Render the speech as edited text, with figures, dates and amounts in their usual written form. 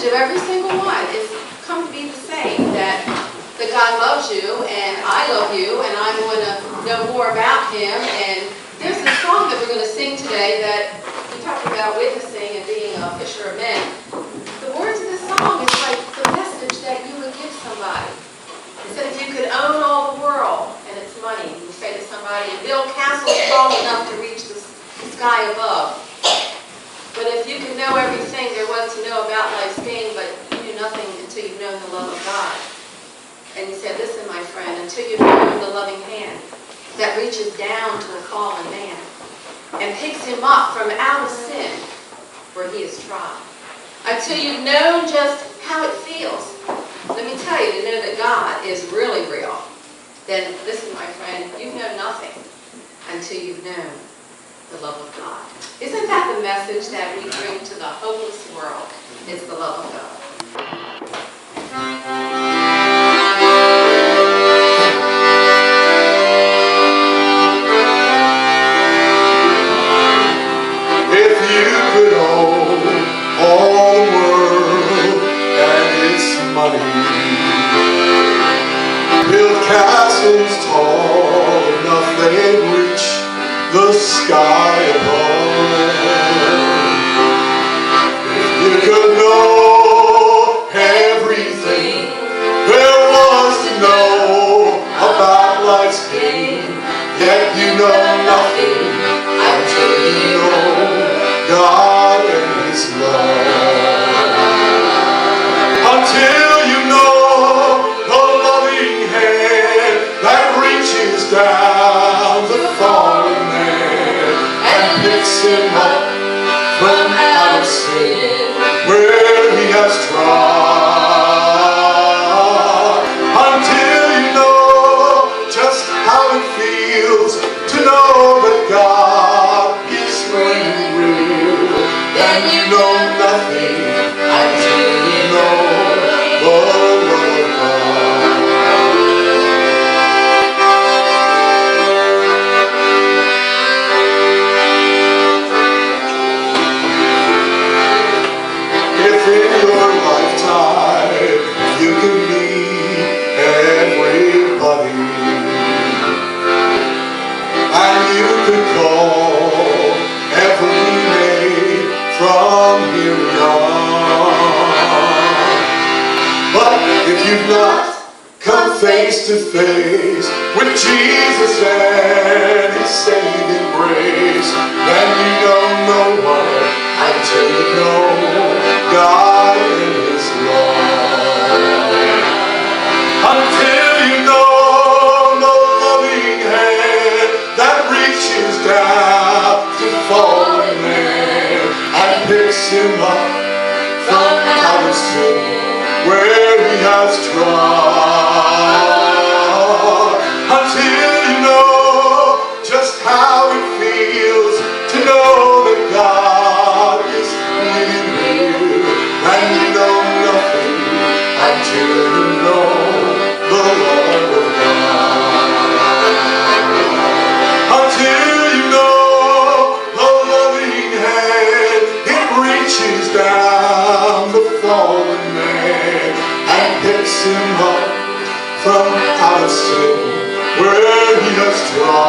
of every single one is come to be the same, that God loves you, and I love you, and I want to know more about Him. And there's a song that we're going to sing today that we talked about witnessing and being a fisher of men. The words of this song is like the message that you would give somebody. It said if you could own all the world and its money, you say to somebody, and build castles tall enough to reach the sky above. But if you could know everything there was to know about life's game, but you knew nothing until you've known the love of God. And he said, listen, my friend, until you've known the loving hand that reaches down to a fallen man and picks him up from out of sin where he has tried. Until you've known just how it feels. Let me tell you, to know that God is really real, then listen, my friend, you know nothing until you've known the love of God. Isn't that the message that we bring to the hopeless world? It's the love of God. If you could own all the world and its money, build castles tall enough they'd reach the sky above. If you could know everything there was to know about life's game, yet you know nothing until you know God and His love. Until you know the loving hand that reaches down to fallen man and picks him up from out of sin where he has tried. Until you know just how it feels to know that God is really real, then you know nothing until you know the love of God. If in your lifetime you can meet everybody, and you could call every name from here on, but if you've not come face to face with Jesus and His saving grace, then you know no one until you know God and His love. Until you know the loving hand that reaches down to fallen man and picks him up from out of sin where he has tried. Until you know just how it feels to know that God is really real, and you know nothing until you know the love of God. Until you know the loving hand, it reaches down the fallen man and picks him up from out of sin where he has tried.